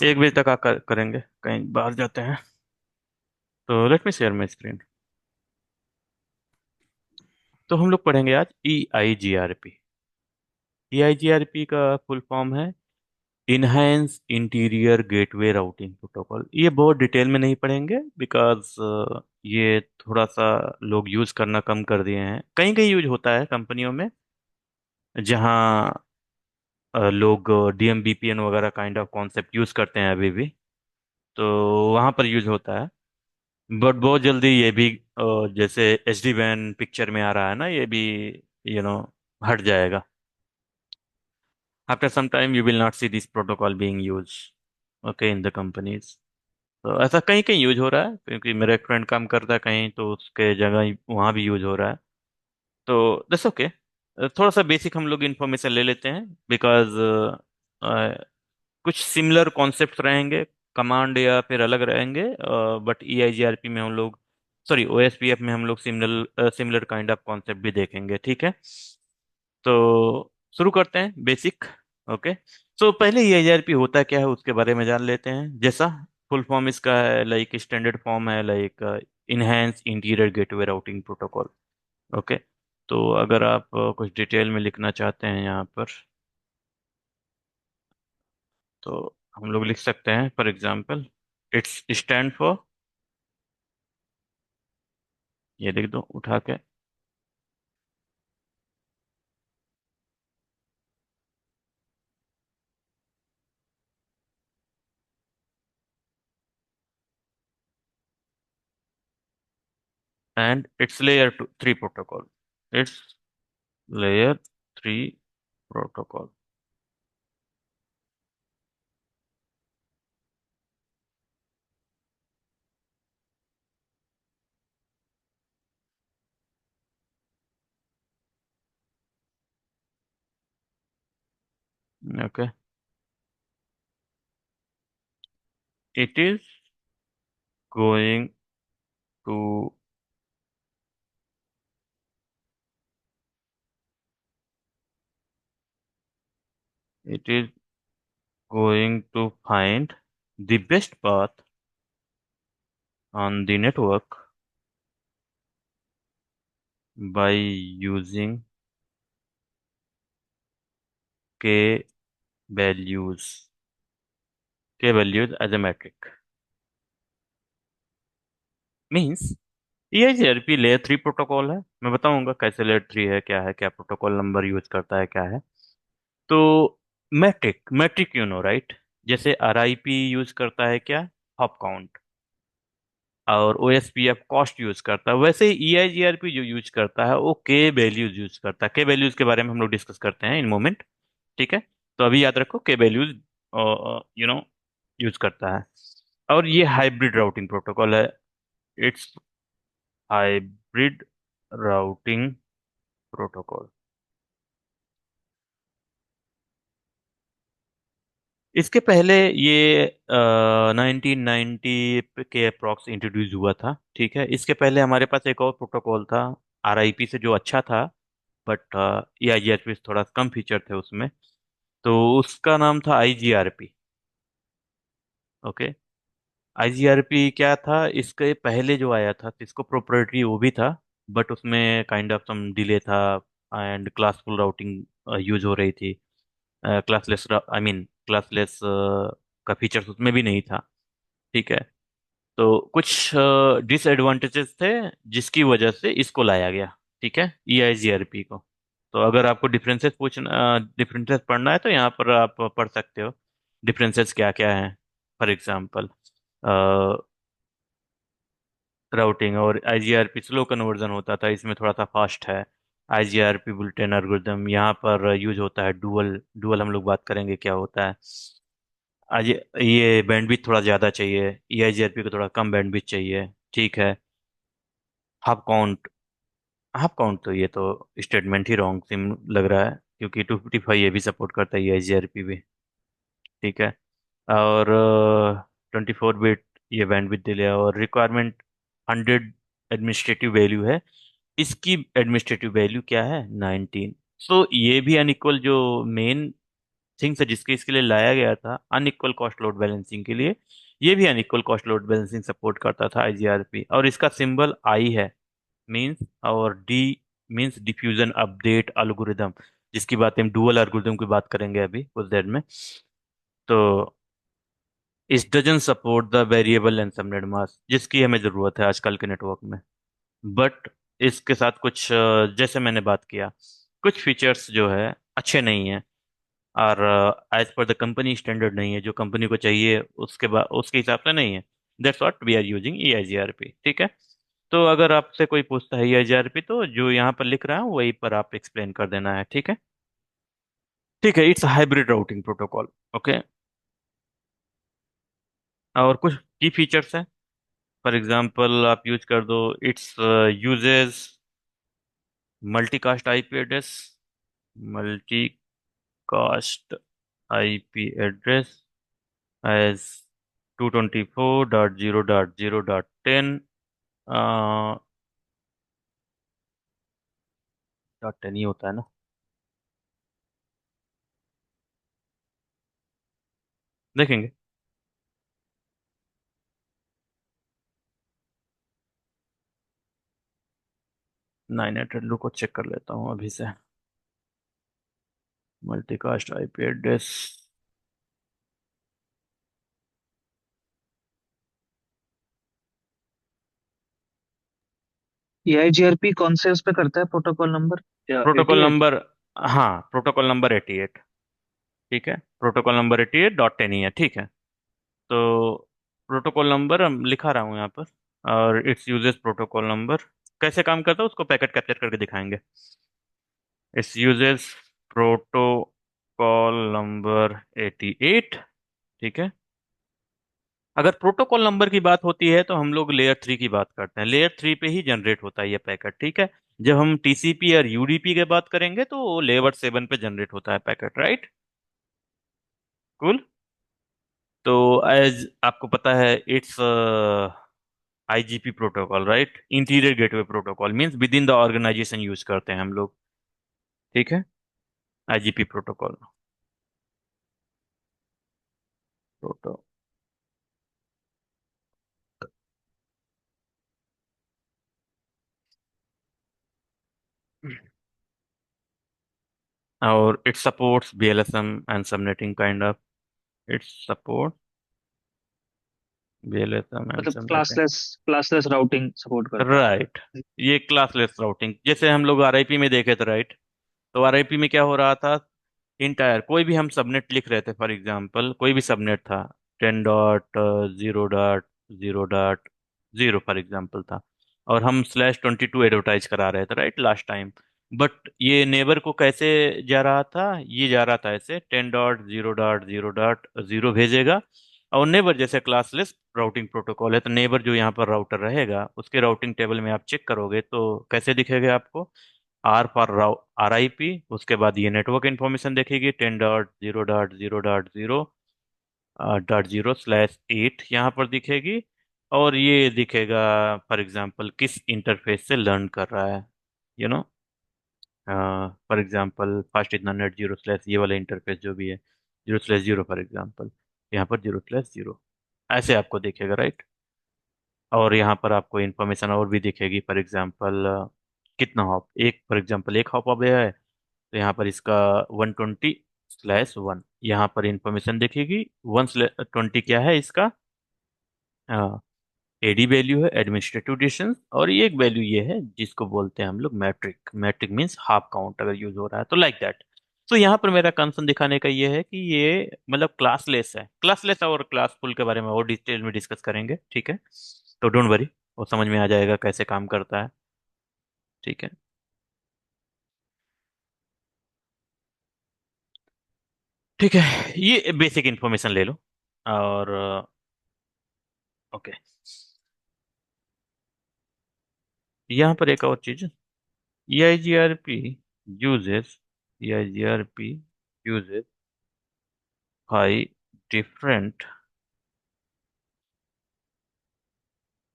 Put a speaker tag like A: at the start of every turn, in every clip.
A: 1 बजे तक करेंगे, कहीं बाहर जाते हैं। तो let me share my screen. तो हम लोग पढ़ेंगे आज EIGRP। EIGRP का फुल फॉर्म है enhance interior gateway routing protocol. ये बहुत डिटेल में नहीं पढ़ेंगे बिकॉज ये थोड़ा सा लोग यूज करना कम कर दिए हैं। कहीं कहीं यूज होता है कंपनियों में, जहाँ लोग DMBPN वगैरह काइंड ऑफ कॉन्सेप्ट यूज करते हैं अभी भी, तो वहाँ पर यूज होता है। बट बहुत जल्दी ये भी जैसे SD WAN पिक्चर में आ रहा है ना, ये भी यू नो हट जाएगा। After some time you will not see this protocol being use, okay, in the companies. तो ऐसा कहीं कहीं यूज हो रहा है, क्योंकि मेरा एक फ्रेंड काम करता है कहीं, तो उसके जगह वहाँ भी यूज हो रहा है। तो दैट्स ओके। थोड़ा सा बेसिक हम लोग इन्फॉर्मेशन ले लेते हैं बिकॉज कुछ सिमिलर कॉन्सेप्ट्स रहेंगे, कमांड या फिर अलग रहेंगे। बट EIGRP में हम लोग, सॉरी, OSPF में हम लोग similar similar kind of concept भी देखेंगे, ठीक है। तो शुरू करते हैं बेसिक। ओके। सो पहले EIGRP होता क्या है उसके बारे में जान लेते हैं। जैसा फुल फॉर्म इसका है, लाइक स्टैंडर्ड फॉर्म है, like enhance interior gateway routing protocol. Okay. तो अगर आप कुछ डिटेल में लिखना चाहते हैं यहाँ पर, तो हम लोग लिख सकते हैं। For example, it's stand for, ये लिख दो उठा के, and it's layer 3 protocol. It's layer 3 protocol. Okay. It is going to it is going to find the best path on the network by using k values k values as a metric। Means EIGRP layer 3 protocol है। मैं बताऊंगा कैसे layer 3 है, क्या है, क्या protocol number use करता है, क्या है। तो मैट्रिक मैट्रिक राइट। जैसे RIP यूज करता है क्या, हॉप काउंट। और OSPF कॉस्ट यूज करता है, वैसे ही EIGRP जो यूज करता है वो के वैल्यूज यूज करता है। के वैल्यूज के बारे में हम लोग डिस्कस करते हैं इन मोमेंट, ठीक है। तो अभी याद रखो के वैल्यूज यू नो यूज करता है। और ये हाइब्रिड राउटिंग प्रोटोकॉल है। It's hybrid routing protocol. इसके पहले ये 1990 के अप्रॉक्स इंट्रोड्यूस हुआ था, ठीक है। इसके पहले हमारे पास एक और प्रोटोकॉल था RIP से, जो अच्छा था, बट EIGRP से थोड़ा कम फीचर थे उसमें। तो उसका नाम था IGRP। ओके। IGRP क्या था, इसके पहले जो आया था इसको प्रोप्राइटरी वो भी था, बट उसमें काइंड ऑफ सम डिले था, एंड क्लासफुल राउटिंग यूज हो रही थी। क्लासलेस, आई मीन क्लासलेस का फीचर्स उसमें भी नहीं था, ठीक है। तो कुछ डिसएडवांटेजेस थे जिसकी वजह से इसको लाया गया, ठीक है, EIGRP को। तो अगर आपको डिफरेंसेस पढ़ना है तो यहाँ पर आप पढ़ सकते हो डिफरेंसेस क्या क्या हैं। फॉर एग्जांपल, राउटिंग और IGRP स्लो कन्वर्जन होता था, इसमें थोड़ा सा फास्ट है। IGRP बुलेटिन एल्गोरिदम यहाँ पर यूज होता है डुअल डुअल, हम लोग बात करेंगे क्या होता है। आज ये बैंडविड्थ थोड़ा ज़्यादा चाहिए, EIGRP को थोड़ा कम बैंडविड्थ चाहिए, ठीक है। हाफ काउंट, हाफ काउंट तो ये तो स्टेटमेंट ही रॉन्ग सिम लग रहा है, क्योंकि 255 ये भी सपोर्ट करता है EIGRP भी, ठीक है। और 24 बिट ये बैंडविड्थ दे लिया, और रिक्वायरमेंट 100 एडमिनिस्ट्रेटिव वैल्यू है। इसकी एडमिनिस्ट्रेटिव वैल्यू क्या है, 19। सो ये भी अनइक्वल जो मेन थिंग्स है जिसके इसके लिए लाया गया था अनइक्वल कॉस्ट लोड बैलेंसिंग के लिए। ये भी unequal cost load balancing support करता था आईजीआरपी, और इसका सिंबल आई है। मींस, और D means diffusion update algorithm, जिसकी बात हम डुअल एल्गोरिदम की बात करेंगे अभी कुछ देर में। तो इस doesn't support the variable and subnet mask, जिसकी हमें जरूरत है आजकल के नेटवर्क में। बट इसके साथ कुछ जैसे मैंने बात किया, कुछ फीचर्स जो है अच्छे नहीं हैं, और as per the company standard नहीं है, जो कंपनी को चाहिए उसके बाद उसके हिसाब से नहीं है। That's what we are using EIGRP, ठीक है। तो अगर आपसे कोई पूछता है EIGRP, तो जो यहाँ पर लिख रहा हूँ वही पर आप एक्सप्लेन कर देना है, ठीक है। ठीक है, it's hybrid routing protocol. Okay. और कुछ की फीचर्स है, फॉर एग्जांपल आप यूज कर दो, it's uses multicast IP address, multicast IP address as 224.0.0.10 .10 ही होता है ना, देखेंगे। 900 को चेक कर लेता हूँ अभी से। मल्टीकास्ट आईपी एड्रेस,
B: AIGRP कौन से उस पे करता है प्रोटोकॉल नंबर? या
A: प्रोटोकॉल
B: 88?
A: नंबर, हाँ प्रोटोकॉल नंबर 88। ठीक है, प्रोटोकॉल नंबर 88.10 ही है, ठीक है। तो प्रोटोकॉल नंबर हम लिखा रहा हूँ यहाँ पर, और इट्स यूजेस प्रोटोकॉल नंबर कैसे काम करता है उसको पैकेट कैप्चर करके दिखाएंगे। इट्स यूजेस प्रोटोकॉल नंबर 88, ठीक है। अगर प्रोटोकॉल नंबर की बात होती है तो हम लोग लेयर 3 की बात करते हैं, लेयर 3 पे ही जनरेट होता है ये पैकेट, ठीक है। जब हम TCP और UDP की बात करेंगे तो लेयर 7 पे जनरेट होता है पैकेट, राइट। कूल। तो एज आपको पता है, it's IGP protocol, right, interior gateway protocol, means within the organisation use करते हैं हम लोग, ठीक है। IGP प्रोटोकॉल, प्रोटो और it supports BLSM and subnetting kind of, it support BLSM and
B: मतलब
A: सबनेटिंग,
B: क्लासलेस राउटिंग सपोर्ट करता
A: right. ये क्लासलेस राउटिंग जैसे हम लोग RIP में देखे थे, राइट। तो RIP में क्या हो रहा था, इंटायर कोई भी हम सबनेट लिख रहे थे, फॉर एग्जांपल कोई भी सबनेट था, 10.0.0.0 फॉर एग्जांपल था, और हम /22 एडवर्टाइज करा रहे थे, राइट, लास्ट टाइम। बट ये नेबर को कैसे जा रहा था, ये जा रहा था ऐसे 10.0.0.0 भेजेगा। और नेबर जैसे क्लासलेस राउटिंग प्रोटोकॉल है, तो नेबर जो यहाँ पर राउटर रहेगा उसके राउटिंग टेबल में आप चेक करोगे तो कैसे दिखेगा आपको, R फॉर RIP, उसके बाद ये नेटवर्क इन्फॉर्मेशन देखेगी 10.0.0.0.0/8 यहाँ पर दिखेगी। और ये दिखेगा फॉर एग्जांपल किस इंटरफेस से लर्न कर रहा है, you know. For example first इतना नेट जीरो स्लैश, ये वाला इंटरफेस जो भी है 0/0 फॉर एग्जांपल, यहाँ पर 0/0 ऐसे आपको दिखेगा, राइट। और यहाँ पर आपको इन्फॉर्मेशन और भी दिखेगी, फॉर एग्जांपल कितना हॉप, एक फॉर एग्जांपल एक हॉप अब है, तो यहाँ पर इसका 120/1 यहाँ पर इंफॉर्मेशन देखेगी। 1/20 क्या है इसका, AD वैल्यू है, एडमिनिस्ट्रेटिव डिस्टेंस, और ये एक वैल्यू ये है जिसको बोलते हैं हम लोग metric, metric means hop count अगर यूज हो रहा है तो लाइक दैट। तो यहाँ पर मेरा कंसर्न दिखाने का ये है कि ये मतलब क्लासलेस है, क्लासलेस और क्लासफुल के बारे में और डिटेल में डिस्कस करेंगे, ठीक है। तो डोंट वरी, वो समझ में आ जाएगा कैसे काम करता है, ठीक है। ठीक है, ये बेसिक इन्फॉर्मेशन ले लो। और ओके, यहाँ पर एक और चीज, EIGRP uses EIGRP uses 5 different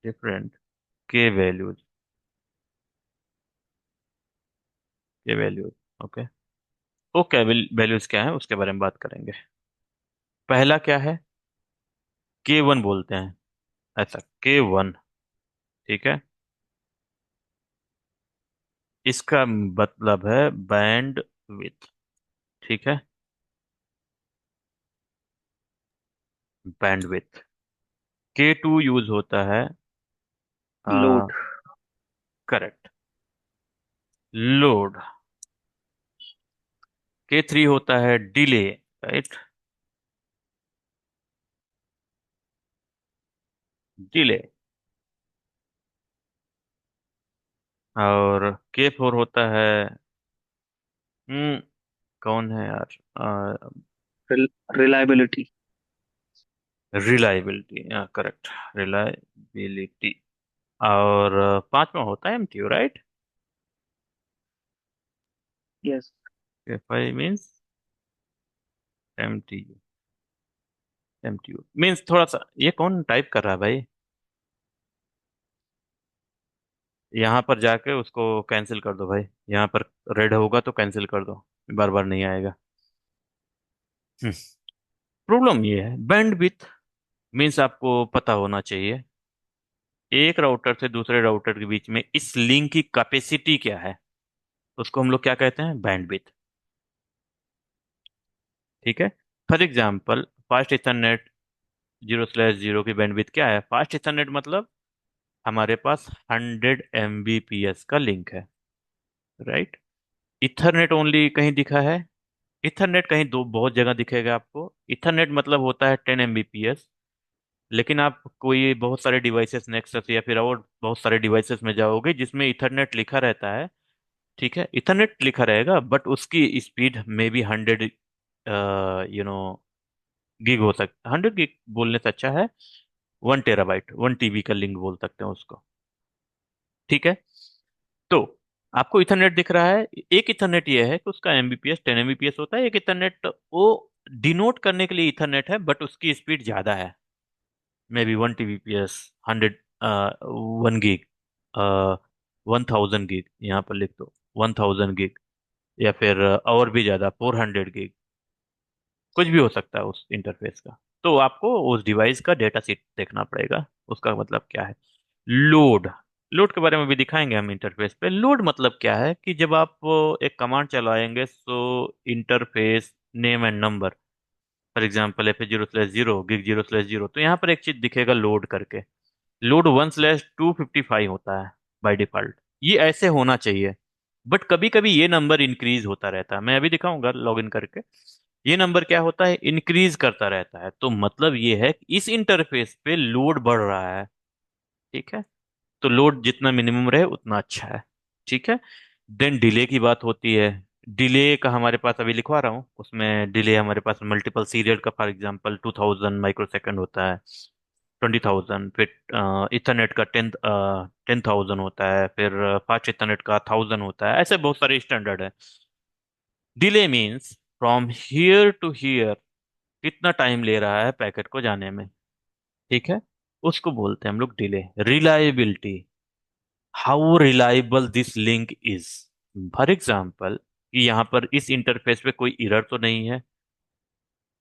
A: different k values, k values, okay। वो क्या वैल्यूज क्या है उसके बारे में बात करेंगे। पहला क्या है, K1 बोलते हैं, ऐसा K1। ठीक है, इसका मतलब है बैंड विथ। ठीक है, बैंड विथ। K2 यूज होता है,
B: लोड।
A: Correct, load. K3 होता है डिले, राइट, डिले। और K4 होता है, हम्म कौन है यार,
B: रिलायबिलिटी।
A: Reliability, correct, reliability. और पांचवा होता है MTU, right.
B: Yes.
A: K5 means MTU। MTU means थोड़ा सा, ये कौन टाइप कर रहा है भाई? यहाँ पर जाके उसको कैंसिल कर दो भाई, यहाँ पर रेड होगा तो कैंसिल कर दो, बार बार नहीं आएगा। प्रॉब्लम ये है, बैंडविड्थ मीन्स आपको पता होना चाहिए एक राउटर से दूसरे राउटर के बीच में इस लिंक की कैपेसिटी क्या है, उसको हम लोग क्या कहते हैं, बैंडविड्थ। ठीक है, फॉर एग्जांपल फास्ट इथरनेट 0/0 की बैंडविड्थ क्या है? फास्ट इथरनेट मतलब हमारे पास 100 Mbps का लिंक है, राइट। इथरनेट ओनली कहीं दिखा है? इथरनेट कहीं दो बहुत जगह दिखेगा आपको। इथरनेट मतलब होता है 10 Mbps। लेकिन आप कोई बहुत सारे डिवाइसेस नेक्सस या फिर और बहुत सारे डिवाइसेस में जाओगे जिसमें इथरनेट लिखा रहता है। ठीक है, इथरनेट लिखा रहेगा बट उसकी स्पीड में भी 100 गिग हो सकता, 100 गिग बोलने से अच्छा है 1 TB, 1 TB का लिंक बोल सकते हैं उसको। ठीक है, तो आपको इथरनेट दिख रहा है। एक इथरनेट ये है कि उसका MBPS 10 Mbps होता है। एक इथरनेट वो डिनोट करने के लिए इथरनेट है बट उसकी स्पीड ज्यादा है, may be 1 TBps, 1 gig, 1000 gig, यहाँ पर लिख दो 1000 गिग, या फिर और भी ज्यादा 400 गिग, कुछ भी हो सकता है उस इंटरफेस का। तो आपको उस डिवाइस का डेटा शीट देखना पड़ेगा, उसका मतलब क्या है। लोड, लोड के बारे में भी दिखाएंगे हम इंटरफेस पे। लोड मतलब क्या है कि जब आप एक कमांड चलाएंगे तो interface name and number, for example F0/0 gig 0/0, तो यहाँ पर एक चीज दिखेगा लोड करके। लोड 1/255 होता है बाय डिफॉल्ट, ये ऐसे होना चाहिए। बट कभी कभी ये नंबर इंक्रीज होता रहता है, मैं अभी दिखाऊंगा लॉगिन करके। ये नंबर क्या होता है, इंक्रीज करता रहता है। तो मतलब ये है कि इस इंटरफेस पे लोड बढ़ रहा है। ठीक है, तो लोड जितना मिनिमम रहे उतना अच्छा है। ठीक है, देन डिले की बात होती है। डिले का हमारे पास अभी लिखवा रहा हूँ, उसमें डिले हमारे पास मल्टीपल सीरियल का फॉर एग्जांपल 2000 माइक्रोसेकंड होता है, 20,000। फिर इथरनेट का 10,000 होता है, फिर फास्ट इथरनेट का 1,000 होता है, ऐसे बहुत सारे स्टैंडर्ड है। Delay means from here to here कितना टाइम ले रहा है पैकेट को जाने में। ठीक है, उसको बोलते हैं हम लोग delay. Reliability, how reliable this link is. For example कि यहाँ पर इस इंटरफेस पे कोई एरर तो नहीं है,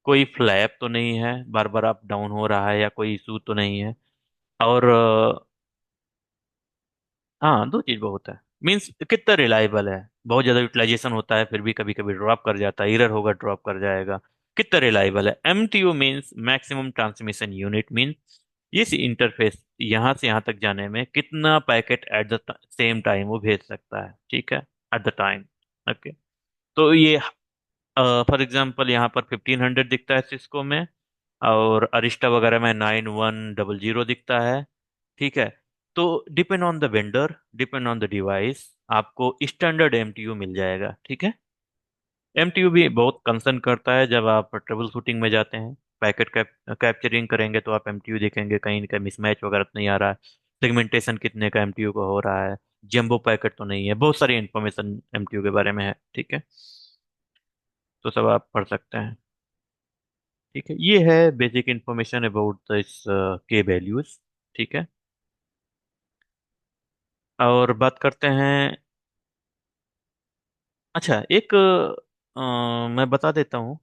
A: कोई फ्लैप तो नहीं है, बार बार अप डाउन हो रहा है, या कोई इशू तो नहीं है। और हाँ, दो चीज बहुत है, मीन्स कितना रिलायबल है। बहुत ज्यादा यूटिलाइजेशन होता है फिर भी कभी कभी ड्रॉप कर जाता है, एरर होगा ड्रॉप कर जाएगा। कितना रिलायबल है। MTU means maximum transmission unit, means इस इंटरफेस यहाँ से यहाँ तक जाने में कितना packet at the same time वो भेज सकता है। ठीक है, एट द टाइम। ओके, तो ये फॉर एग्जाम्पल यहाँ पर 1500 दिखता है सिस्को में, और अरिस्टा वगैरह में 9100 दिखता है। ठीक है, तो depend on the vendor, depend on the device, आपको स्टैंडर्ड MTU मिल जाएगा। ठीक है, MTU भी बहुत कंसर्न करता है जब आप ट्रबल शूटिंग में जाते हैं, पैकेट कैप्चरिंग करेंगे तो आप MTU देखेंगे कहीं ना कहीं मिसमैच वगैरह तो नहीं आ रहा है, सेगमेंटेशन कितने का MTU का हो रहा है, जंबो पैकेट तो नहीं है, बहुत सारी इंफॉर्मेशन MTU के बारे में है। ठीक है, तो सब आप पढ़ सकते हैं। ठीक है, ये है बेसिक इंफॉर्मेशन अबाउट दिस के वैल्यूज। ठीक है, और बात करते हैं। अच्छा, एक मैं बता देता हूँ।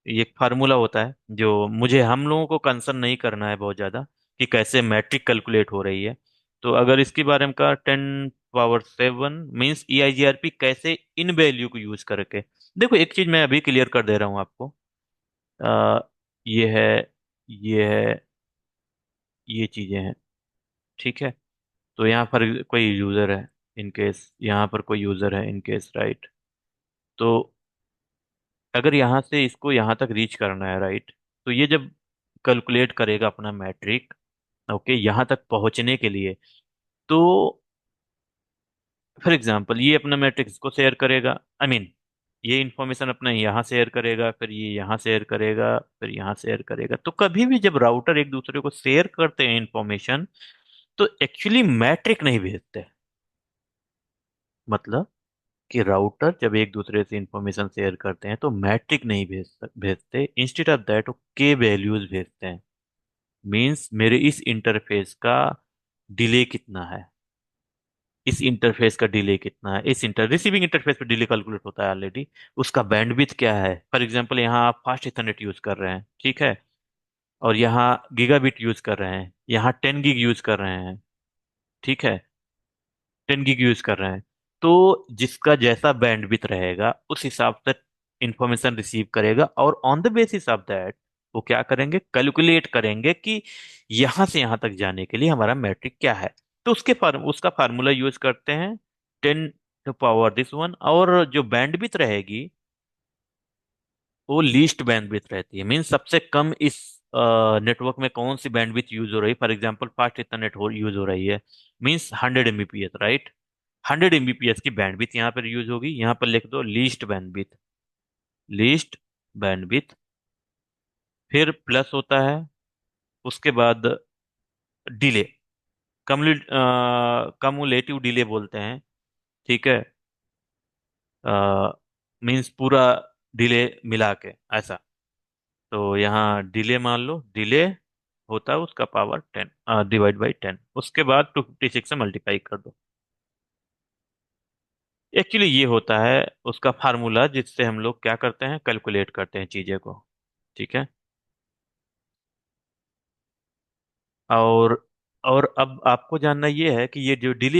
A: ये एक फार्मूला होता है जो मुझे हम लोगों को कंसर्न नहीं करना है बहुत ज़्यादा, कि कैसे मैट्रिक कैलकुलेट हो रही है। तो अगर इसके बारे में का 10⁻7 मीन्स EIGRP कैसे इन वैल्यू को यूज करके। देखो एक चीज मैं अभी क्लियर कर दे रहा हूँ आपको। आ, ये है, ये है, ये चीजें हैं, ठीक है। तो यहाँ पर कोई यूजर है इन केस, यहाँ पर कोई यूजर है इन केस, राइट। तो अगर यहाँ से इसको यहाँ तक रीच करना है, राइट, तो ये जब कैलकुलेट करेगा अपना मैट्रिक, ओके, यहाँ तक पहुंचने के लिए, तो फॉर एग्जांपल ये अपना मैट्रिक्स को शेयर करेगा, आई मीन ये इंफॉर्मेशन अपना यहाँ शेयर करेगा, फिर ये यहाँ शेयर करेगा, फिर यहाँ शेयर करेगा। तो कभी भी जब राउटर एक दूसरे को शेयर करते हैं इंफॉर्मेशन, तो एक्चुअली मैट्रिक नहीं भेजते। मतलब कि राउटर जब एक दूसरे से इंफॉर्मेशन शेयर करते हैं तो मैट्रिक नहीं भेजते, इंस्टेड ऑफ दैट वो के वैल्यूज भेजते हैं। मींस मेरे इस इंटरफेस का डिले कितना है, इस इंटरफेस का डिले कितना है, इस रिसीविंग इंटरफेस पे डिले कैलकुलेट होता है ऑलरेडी। उसका बैंडविड्थ क्या है, फॉर एग्जांपल यहाँ आप फास्ट इथरनेट यूज कर रहे हैं, ठीक है, और यहाँ गीगाबिट यूज कर रहे हैं, यहाँ 10 गीग यूज कर रहे हैं, ठीक है, 10 गीग यूज कर रहे हैं। तो जिसका जैसा बैंडविड्थ रहेगा उस हिसाब से इंफॉर्मेशन रिसीव करेगा, और on the basis of that वो क्या करेंगे, कैलकुलेट करेंगे कि यहां से यहां तक जाने के लिए हमारा मैट्रिक क्या है। तो उसका फार्मूला यूज करते हैं 10⁻⁻⁻⁻, और जो बैंडविड्थ रहेगी वो लीस्ट बैंडविड्थ रहती है। मीन्स सबसे कम इस नेटवर्क में कौन सी बैंडविड्थ यूज हो रही है। For example fast internet use हो रही है, मीन्स 100 Mbps, राइट। 100 Mbps की बैंडविड्थ यहाँ पर यूज होगी, यहाँ पर लिख दो लीस्ट बैंडविड्थ, लीस्ट बैंडविड्थ। फिर प्लस होता है, उसके बाद डिले, कम्युलेटिव डिले बोलते हैं, ठीक है। मीन्स पूरा डिले मिला के ऐसा। तो यहाँ डिले मान लो, डिले होता है उसका पावर 10 डिवाइड बाई 10, उसके बाद 256 से मल्टीप्लाई कर दो। एक्चुअली ये होता है उसका फार्मूला जिससे हम लोग क्या करते हैं, कैलकुलेट करते हैं चीजें को, ठीक है। और और अब आपको जानना ये है कि ये जो डिले